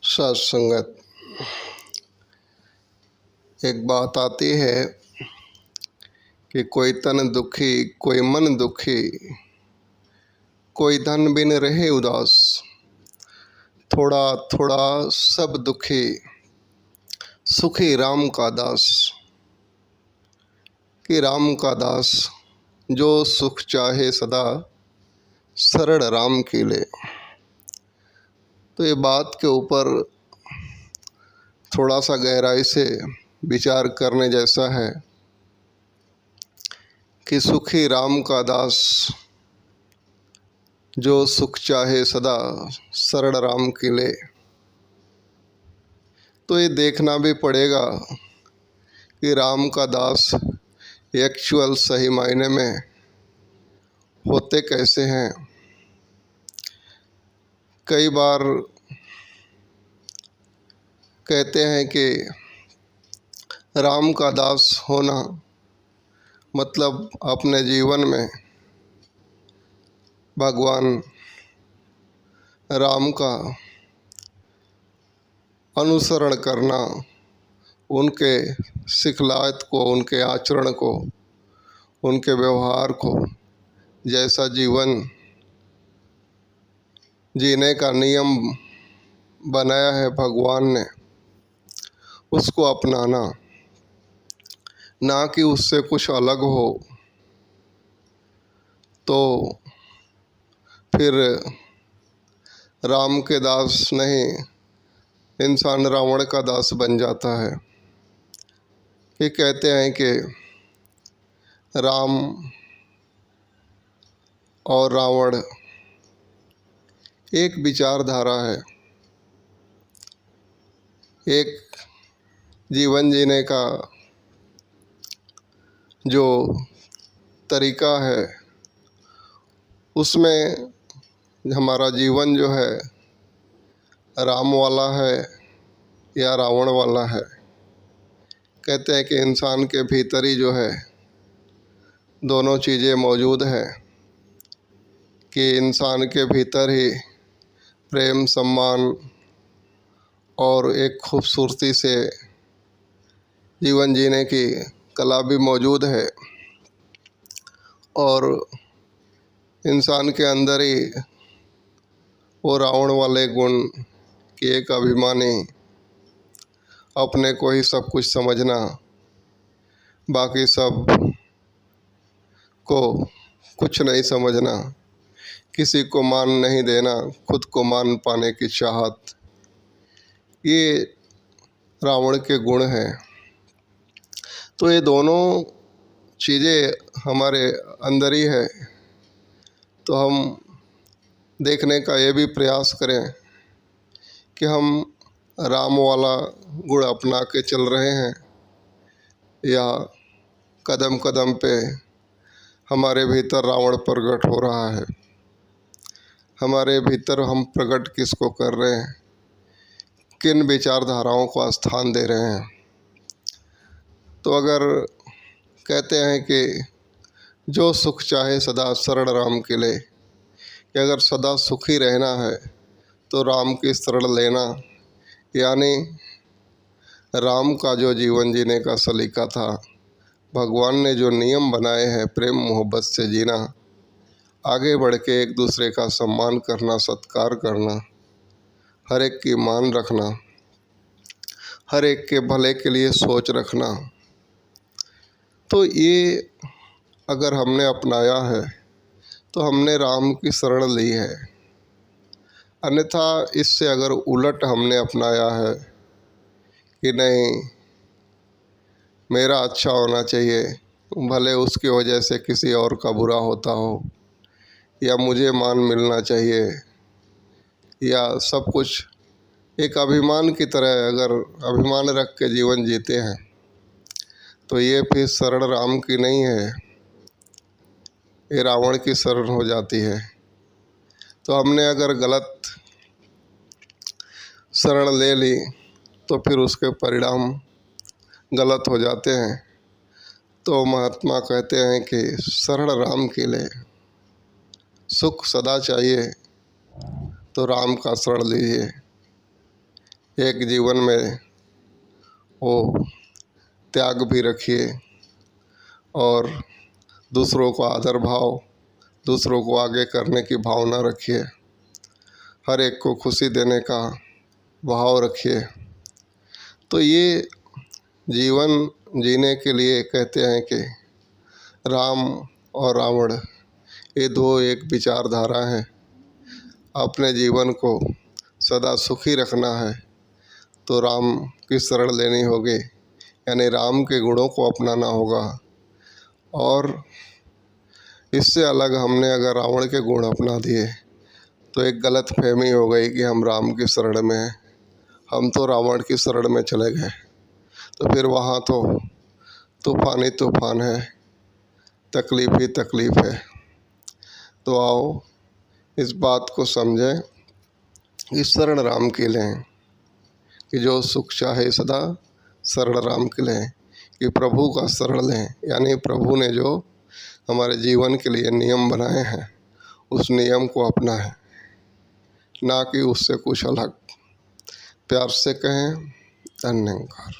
सत्संगत। एक बात आती है कि कोई तन दुखी, कोई मन दुखी, कोई धन बिन रहे उदास, थोड़ा थोड़ा सब दुखी, सुखी राम का दास। कि राम का दास जो सुख चाहे सदा, शरण राम की ले। तो ये बात के ऊपर थोड़ा सा गहराई से विचार करने जैसा है कि सुखी राम का दास जो सुख चाहे सदा, शरण राम की ले। तो ये देखना भी पड़ेगा कि राम का दास एक्चुअल सही मायने में होते कैसे हैं। कई बार कहते हैं कि राम का दास होना मतलब अपने जीवन में भगवान राम का अनुसरण करना, उनके सिखलायत को, उनके आचरण को, उनके व्यवहार को, जैसा जीवन जीने का नियम बनाया है भगवान ने, उसको अपनाना, ना कि उससे कुछ अलग हो। तो फिर राम के दास नहीं, इंसान रावण का दास बन जाता है। ये कहते हैं कि राम और रावण एक विचारधारा है, एक जीवन जीने का जो तरीका है, उसमें हमारा जीवन जो है राम वाला है या रावण वाला है। कहते हैं कि इंसान के भीतर ही जो है दोनों चीज़ें मौजूद हैं, कि इंसान के भीतर ही प्रेम, सम्मान और एक खूबसूरती से जीवन जीने की कला भी मौजूद है, और इंसान के अंदर ही वो रावण वाले गुण कि एक अभिमानी, अपने को ही सब कुछ समझना, बाकी सब को कुछ नहीं समझना, किसी को मान नहीं देना, खुद को मान पाने की चाहत, ये रावण के गुण हैं। तो ये दोनों चीज़ें हमारे अंदर ही है। तो हम देखने का ये भी प्रयास करें कि हम राम वाला गुण अपना के चल रहे हैं, या कदम कदम पे हमारे भीतर रावण प्रकट हो रहा है। हमारे भीतर हम प्रकट किसको कर रहे हैं, किन विचारधाराओं को स्थान दे रहे हैं। तो अगर कहते हैं कि जो सुख चाहे सदा, शरण राम के ले, कि अगर सदा सुखी रहना है तो राम की शरण लेना, यानी राम का जो जीवन जीने का सलीका था, भगवान ने जो नियम बनाए हैं प्रेम मोहब्बत से जीना, आगे बढ़ के एक दूसरे का सम्मान करना, सत्कार करना, हर एक की मान रखना, हर एक के भले के लिए सोच रखना। तो ये अगर हमने अपनाया है तो हमने राम की शरण ली है। अन्यथा इससे अगर उलट हमने अपनाया है कि नहीं, मेरा अच्छा होना चाहिए, भले उसकी वजह से किसी और का बुरा होता हो, या मुझे मान मिलना चाहिए, या सब कुछ एक अभिमान की तरह अगर अभिमान रख के जीवन जीते हैं, तो ये फिर शरण राम की नहीं है, ये रावण की शरण हो जाती है। तो हमने अगर गलत शरण ले ली तो फिर उसके परिणाम गलत हो जाते हैं। तो महात्मा कहते हैं कि शरण राम के ले, सुख सदा चाहिए तो राम का शरण लीजिए। एक जीवन में वो त्याग भी रखिए और दूसरों को आदर भाव, दूसरों को आगे करने की भावना रखिए, हर एक को खुशी देने का भाव रखिए। तो ये जीवन जीने के लिए कहते हैं कि राम और रावण ये दो एक विचारधारा है। अपने जीवन को सदा सुखी रखना है तो राम की शरण लेनी होगी, यानी राम के गुणों को अपनाना होगा। और इससे अलग हमने अगर रावण के गुण अपना दिए तो एक गलत फहमी हो गई कि हम राम की शरण में हैं, हम तो रावण की शरण में चले गए, तो फिर वहाँ तो तूफान ही तूफान है, तकलीफ़ ही तकलीफ़ है। तो आओ इस बात को समझें, इस शरण राम की लें कि जो सुख चाहे सदा शरण राम की लें, कि प्रभु का शरण लें, यानी प्रभु ने जो हमारे जीवन के लिए नियम बनाए हैं उस नियम को अपनाएं, ना कि उससे कुछ अलग। प्यार से कहें धन्यवाद।